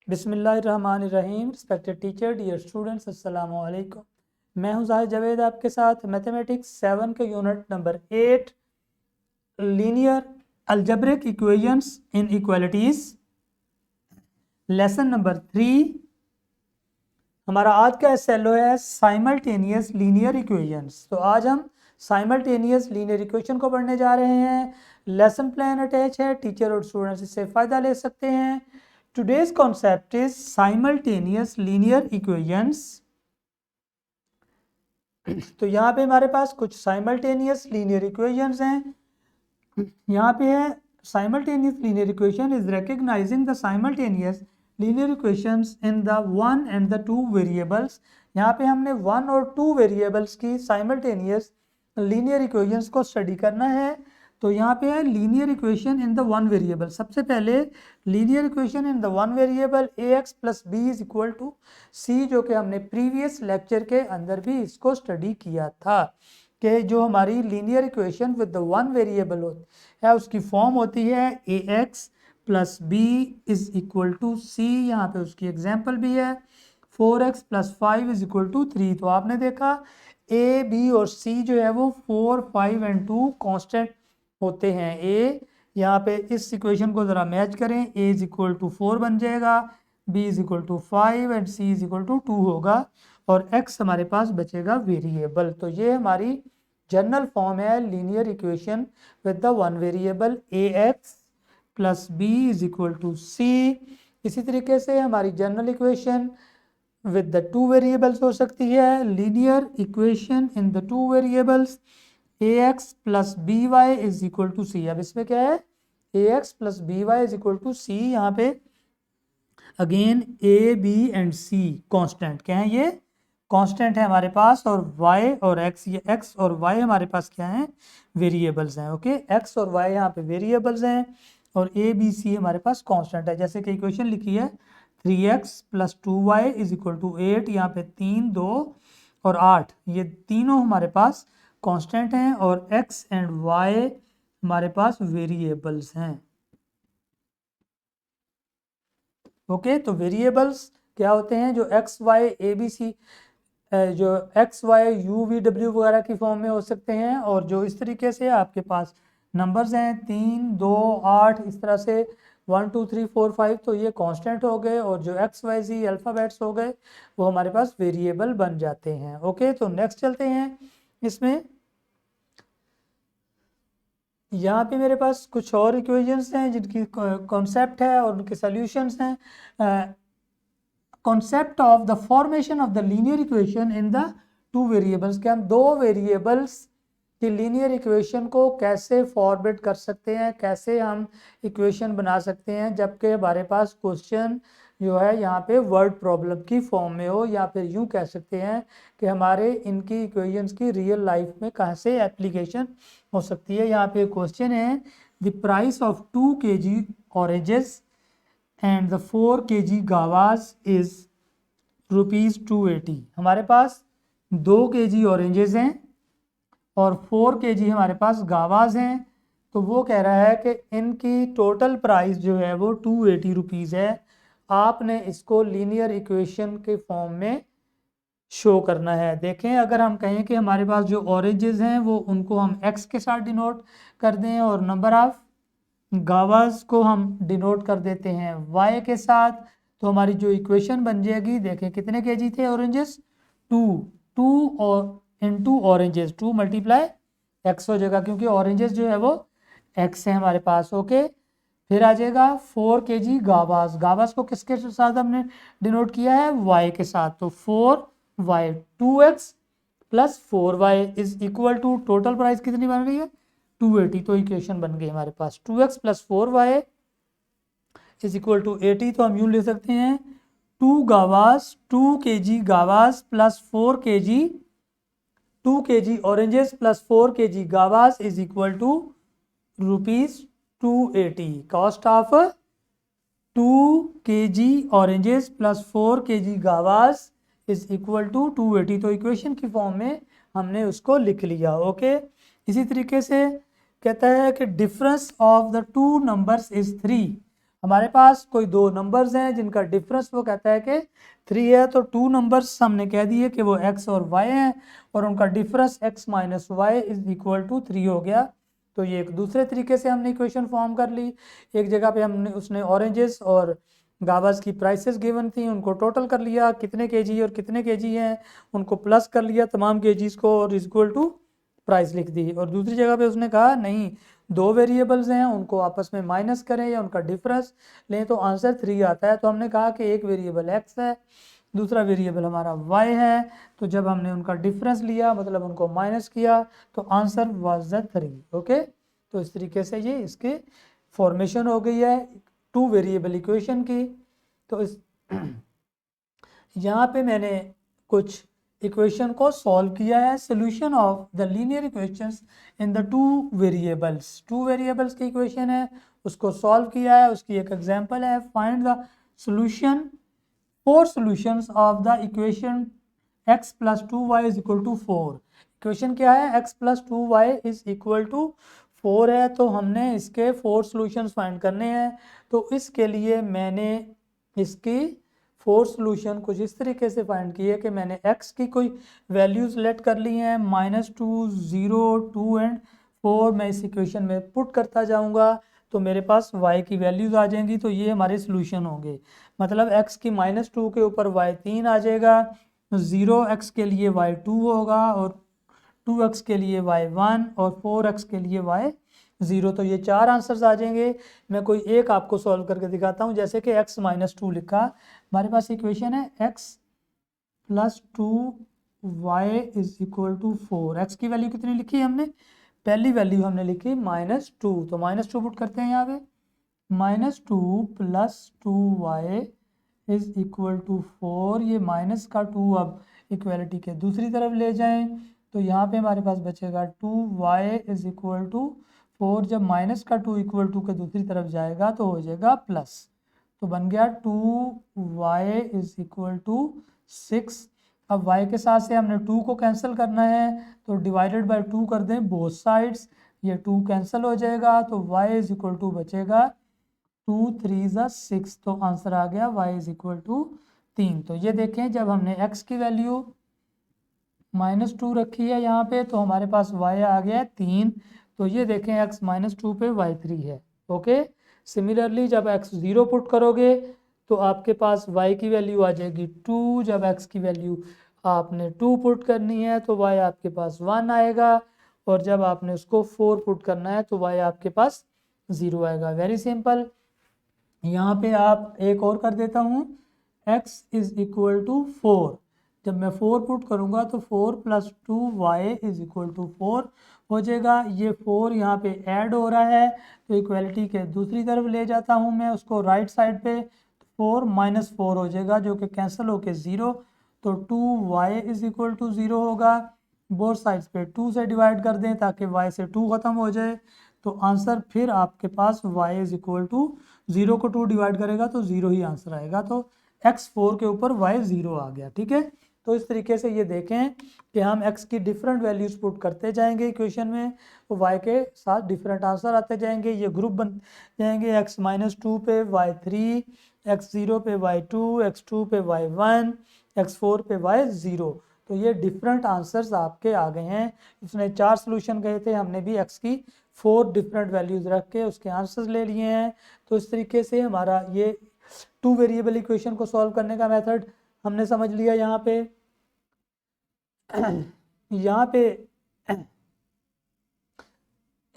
बिस्मिल्लाहिर्रहमानिर्रहीम। Respected teacher, dear students, अस्सलामु अलैकुम। मैं हूं जाहिद जावेद आपके साथ मैथमेटिक्स 7 के unit number 8 linear algebraic equations इन इक्वालिटीज लेसन नंबर 3। हमारा आज का एसएलओ है साइमल्टेनियस लीनियर इक्वेशंस। तो आज हम साइमल्टेनियस लीनियर इक्वेशन को पढ़ने जा रहे हैं। लेसन प्लान अटैच है, टीचर और स्टूडेंट्स इससे फ़ायदा ले सकते हैं। Today's concept is simultaneous linear equations. तो यहाँ पे हमारे पास कुछ साइमल्टेनियस लीनियर इक्वेशंस हैं। यहाँ पे है simultaneous linear equation is recognising the simultaneous linear equations in the 1 and the 2 variables. यहाँ पे हमने 1 और 2 वेरिएबल्स की साइमल्टेनियस लीनियर इक्वेशंस को स्टडी करना है। तो यहाँ पे है linear equation in the 1 variable. सबसे पहले linear equation in the 1 variable ax plus B is equal to C, जो कि हमने प्रीवियस लेक्चर के अंदर भी इसको स्टडी किया था कि जो हमारी linear equation with the 1 variable होती है उसकी फॉर्म होती है ax plus B is equal to C. यहाँ पे उसकी एग्जाम्पल भी है 4x plus 5 is equal to 3। तो आपने देखा a, b और c जो है वो 4, 5 एंड 2 कांस्टेंट होते हैं। a यहाँ पे इस इक्वेशन को ज़रा मैच करें, a इज इक्वल टू 4 बन जाएगा, b is equal to 5 and c is equal to 2 होगा और x हमारे पास बचेगा वेरिएबल। तो ये हमारी जनरल फॉर्म है linear equation with the 1 variable ax plus b is equal to c। इसी तरीके से हमारी general equation with the 2 variables हो सकती है linear equation in the 2 variables ax plus B Y is equal to C. अब इसमें क्या है ax plus B Y is equal to C. यहाँ पे again a, b and c constant क्या है, ये कांस्टेंट है हमारे पास, और y और x, ये x और y हमारे पास क्या है, वेरिएबल्स हैं। ओके, x और y यहाँ पे वेरिएबल्स हैं और a, b, c हमारे पास कांस्टेंट है। जैसे कि इक्वेशन लिखी है 3x plus 2y is equal to 8। यहाँ पे 3, 2 और 8 ये तीनों हमारे पास कांस्टेंट हैं और x एंड y हमारे पास वेरिएबल्स हैं। ओके, तो वेरिएबल्स क्या होते हैं, जो x, y, a, b, c जो x, y, u, v, w वगैरह की फॉर्म में हो सकते हैं, और जो इस तरीके से आपके पास नंबर्स हैं 3, 2, 8 इस तरह से 1, 2, 3, 4, 5, तो ये कांस्टेंट हो गए, और जो x, y, z अल्फ़ाबेट्स हो गए वो हमारे पास वेरिएबल बन जाते हैं। ओके, तो नेक्स्ट चलते हैं। इसमें यहाँ पे मेरे पास कुछ और इक्वेशंस हैं जिनकी कॉन्सेप्ट है और उनके सॉल्यूशंस हैं। Concept of the formation of the linear equation in the 2 variables, के हम 2 वेरिएबल्स की लीनियर इक्वेशन को कैसे फॉर्मेट कर सकते हैं, कैसे हम इक्वेशन बना सकते हैं, जबकि हमारे पास क्वेश्चन जो है यहाँ पे वर्ड प्रॉब्लम की फॉर्म में हो, या फिर यूँ कह सकते हैं कि हमारे इनकी इक्वेशंस की रियल लाइफ में कहाँ से एप्लीकेशन हो सकती है। यहाँ पे क्वेश्चन है the price of 2 kg oranges and the 4 kg guavas is ₹280। हमारे पास 2 kg ऑरेंजेस हैं और 4 kg हमारे पास गावास हैं। तो वो कह रहा है कि इनकी टोटल प्राइस जो है वो 280 रुपीज़ है। आपने इसको लीनियर इक्वेशन के फॉर्म में शो करना है। देखें, अगर हम कहें कि हमारे पास जो ऑरेंजेस हैं वो उनको हम x के साथ डिनोट कर दें और नंबर ऑफ गावास को हम डिनोट कर देते हैं y के साथ, तो हमारी जो इक्वेशन बन जाएगी, देखें कितने kg थे ऑरेंजेस, 2 और इनटू ऑरेंजेस 2 मल्टीप्लाई x हो जाएगा, क्योंकि ऑरेंजेस जो है वो x है हमारे पास। ओके, फिर आ जाएगा 4 kg गावास। गावास को किसके साथ हमने डिनोट किया है, y के साथ, तो 4y 2x plus 4y is equal to total price कितनी बन रही है 280। तो इक्वेशन बन गई हमारे पास 2x plus 4y is equal to 80। तो हम यूँ ले सकते हैं 2 kg guavas plus 4 kg 2 kg oranges plus 4 kg guavas is equal to ₹280। Cost of 2 kg oranges plus 4 kg guavas is equal to 280। तो इक्वेशन की फॉर्म में हमने उसको लिख लिया। ओके, इसी तरीके से कहता है कि difference of the 2 numbers is 3। हमारे पास कोई दो नंबर्स हैं जिनका डिफरेंस वो कहता है कि 3 है, तो 2 नंबर्स हमने कह दिए कि वो x और y हैं और उनका difference x minus Y is equal to 3 हो गया। तो ये एक दूसरे तरीके से हमने इक्वेशन फॉर्म कर ली। एक जगह पे हमने उसने ऑरेंजेस और गावास की प्राइसेस गिवन थी, उनको टोटल कर लिया कितने केजी और कितने केजी हैं, उनको प्लस कर लिया तमाम केजीज को और इक्वल टू प्राइस लिख दी। और दूसरी जगह पे उसने कहा नहीं, दो वेरिएबल्स हैं उनको आपस में माइनस करें या उनका डिफरेंस लें तो आंसर 3 आता है। तो हमने कहा कि एक वेरिएबल x है, दूसरा वेरिएबल हमारा y है, तो जब हमने उनका डिफरेंस लिया मतलब उनको माइनस किया तो आंसर वाज द 3। ओके, तो इस तरीके से ये इसके फॉर्मेशन हो गई है 2 वेरिएबल इक्वेशन की। तो इस यहाँ पे मैंने कुछ इक्वेशन को सॉल्व किया है। Solution of the linear equations in the two variables की इक्वेशन है, उसको सॉल्व किया है। उसकी एक एग्जांपल है, find the solution 4 solutions of the equation x plus 2y is equal to 4। Equation क्या है, x plus 2y is equal to 4 है, तो हमने इसके 4 सॉल्यूशंस फाइंड करने हैं। तो इसके लिए मैंने इसकी 4 सॉल्यूशन कुछ इस तरीके से फाइंड किए कि मैंने x की कोई वैल्यूज लेट कर ली हैं, -2, 0, 2 एंड 4 मैं इस इक्वेशन में पुट करता जाऊंगा तो मेरे पास y की वैल्यूज आ जाएंगी। तो ये हमारे सॉल्यूशन होंगे, मतलब x की -2 के ऊपर y 3 आ जाएगा, 0x के लिए y 2 होगा और 2x के लिए y 1 और 4x के लिए y 0। तो ये 4 आंसर्स आ जाएंगे। मैं कोई एक आपको सॉल्व करके दिखाता हूँ, जैसे कि x -2 लिखा, हमारे पास इक्वेशन है x plus 2y is equal to 4। x की वैल्यू कितनी लिखी हमने, पहली वैल्यू हमने लिखी -2, तो -2 पुट करते हैं यहाँ पे, -2 plus 2y is equal to 4। ये माइनस का 2 अब इक्वलिटी के दूसरी तरफ ले जाएं तो यहाँ पे हमारे पास बचेगा 2y इज इक्वल टू 4। जब माइनस का 2 इक्वल टू के दूसरी तरफ जाएगा तो हो जाएगा प्लस, तो बन गया 2y इज इक्वल टू 6। अब y के साथ से हमने 2 को कैंसिल करना है तो डिवाइडेड बाय 2 कर दें बोथ साइड्स, ये 2 कैंसिल हो जाएगा तो y इज इक्वल टू बचेगा 2 3 6। तो आंसर आ गया y इज इक्वल टू 3। तो ये देखें जब हमने x की वैल्यू -2 रखी है यहाँ पे तो हमारे पास y आ गया 3। तो ये देखें x -2 पे y 3 है। ओके, सिमिलरली जब x 0 पुट करोगे तो आपके पास y की वैल्यू आ जाएगी 2। जब x की वैल्यू आपने 2 पुट करनी है तो y आपके पास 1 आएगा और जब आपने उसको 4 पुट करना है तो y आपके पास 0 आएगा। Very simple. यहाँ पे आप एक और कर देता हूँ, x इज इक्वल टू 4। जब मैं 4 पुट करूँगा तो 4 plus 2y is equal to 4 हो जाएगा। ये 4 यहाँ पे ऐड हो रहा है तो इक्वलिटी के दूसरी तरफ ले जाता हूँ मैं उसको राइट साइड पे, 4 -4 हो जाएगा जो कि कैंसिल होके 0। तो 2y इज इक्वल टू 0 होगा। बोथ साइड्स पे 2 से डिवाइड कर दें ताकि y से 2 ख़त्म हो जाए। तो आंसर फिर आपके पास y इज इक्वल टू 0 को 2 डिवाइड करेगा तो 0 ही आंसर आएगा। तो x 4 के ऊपर y 0 आ गया। ठीक है, तो इस तरीके से ये देखें कि हम x की डिफरेंट वैल्यूज पुट करते जाएंगे इक्वेशन में तो y के साथ डिफरेंट आंसर आते जाएंगे। ये ग्रुप बन जाएंगे, x -2 पे y 3, x 0 पे y 2, x 2 पे y 1, x 4 पे y 0। तो ये डिफरेंट आंसर्स आपके आ गए हैं। इसमें 4 सॉल्यूशन गए थे, हमने भी x की 4 डिफरेंट वैल्यूज रख के उसके आंसर्स ले लिए हैं। तो इस तरीके से हमारा ये 2 वेरिएबल इक्वेशन को सॉल्व करने का मेथड हमने समझ लिया। यहाँ पे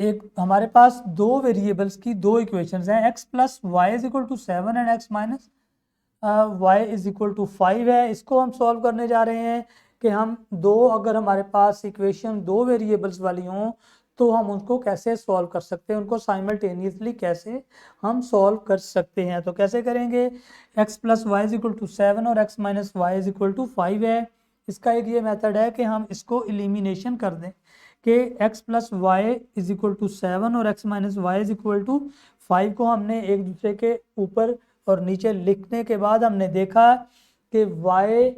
एक हमारे पास 2 वेरिएबल्स की 2 इक्वेशंस हैं, x plus Y is equal to 7 and x minus Y is equal to 5 है। इसको हम सॉल्व करने जा रहे हैं कि हम अगर हमारे पास इक्वेशन 2 वेरिएबल्स वाली हों तो हम उनको कैसे सॉल्व कर सकते हैं, उनको साइमल्टेनियसली कैसे हम सॉल्व कर सकते हैं। तो कैसे करेंगे, x plus Y is equal to 7 और x minus Y is equal to 5 है। इसका एक ये मेथड है कि हम इसको एलिमिनेशन कर दें कि x plus Y is equal to 7 और x minus Y is equal to 5 को हमने एक दूसरे के ऊपर और नीचे लिखने के बाद हमने देखा कि y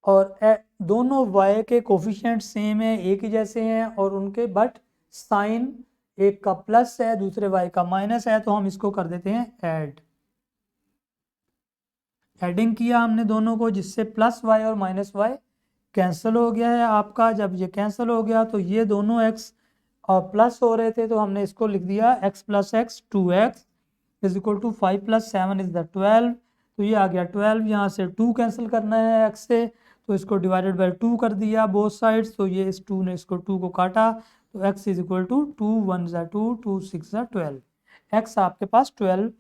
और दोनों y के कोफिशिएंट सेम है, एक ही जैसे हैं और उनके बट साइन एक का प्लस है दूसरे y का माइनस है। तो हम इसको कर देते हैं ऐड। एडिंग किया हमने दोनों को, जिससे प्लस वाई और माइनस वाई कैंसिल हो गया है आपका। जब ये कैंसिल हो गया तो ये दोनों एक्स और प्लस हो रहे थे तो हमने इसको लिख दिया X plus X 2x is equal to 5 plus 7 is the 12। तो ये आ गया 12, यहाँ से 2 कैंसिल करना है x से, तो इसको डिवाइडेड बाय 2 कर दिया बोथ साइड्स, तो ये इस 2 ने इसको 2 को काटा, तो x इज इक्वल टू 2 1 ज़ा 2 2 6 ज़ा 12। x आपके पास 12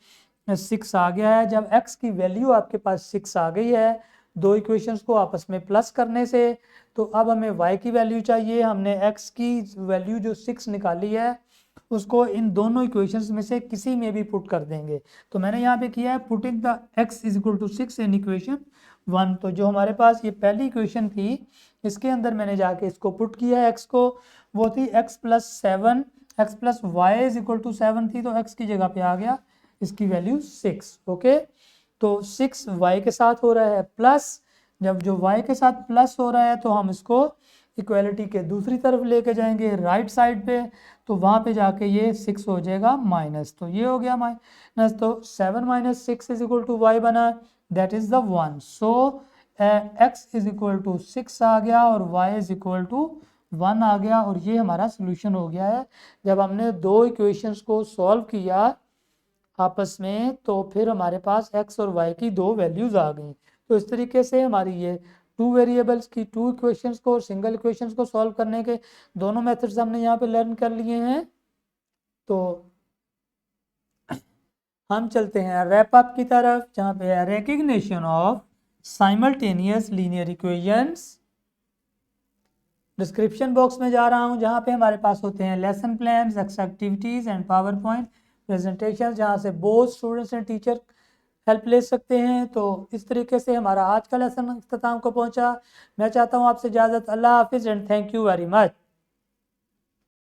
6 आ गया है। जब x की वैल्यू आपके पास 6 आ गई है दो इक्वेशंस को आपस में प्लस करने से, तो अब हमें y की वैल्यू चाहिए। हमने x की वैल्यू जो 6 निकाली है उसको इन दोनों इक्वेशंस में से किसी में भी पुट कर देंगे। तो मैंने यहाँ पे किया है putting the x is equal to 6 in equation 1। तो जो हमारे पास ये पहली इक्वेशन थी इसके अंदर मैंने जाके इसको पुट किया है x को, वो थी x plus 7 x plus Y is equal to 7 थी, तो x की जगह पे आ गया इसकी वैल्यू 6। ओके, तो 6 y के साथ हो रहा है प्लस, जब जो y के साथ प्लस हो रहा है तो हम इसको इक्वलिटी के दूसरी तरफ लेके जाएंगे राइट साइड पे, तो वहाँ पे जाके ये 6 हो जाएगा माइनस, तो ये हो गया माइनस, तो 7 minus 6 is equal to Y बना, that is the 1। So x is equal to 6 आ गया और y इज इक्वल टू 1 आ गया, और ये हमारा सोल्यूशन हो गया है। जब हमने दो इक्वेशंस को सॉल्व किया आपस में तो फिर हमारे पास x और y की दो वैल्यूज आ गई। तो इस तरीके से हमारी ये टू वेरिएबल्स की टू इक्वेशंस को और सिंगल इक्वेशंस को सॉल्व करने के दोनों मेथड्स हमने यहाँ पे लर्न कर लिए हैं। तो हम चलते हैं रैप अप की तरफ, जहाँ पे है recognition of simultaneous linear equations. Description box में जा रहा हूँ जहाँ पे हमारे पास होते हैं lesson plans, extra activities and power point presentation, जहाँ से both students and teacher help ले सकते हैं। तो इस तरीके से हमारा आज का लेसन अख्ताम को पहुँचा। मैं चाहता हूँ आपसे इजाज़त, अल्लाह हाफिज़ and thank you very much.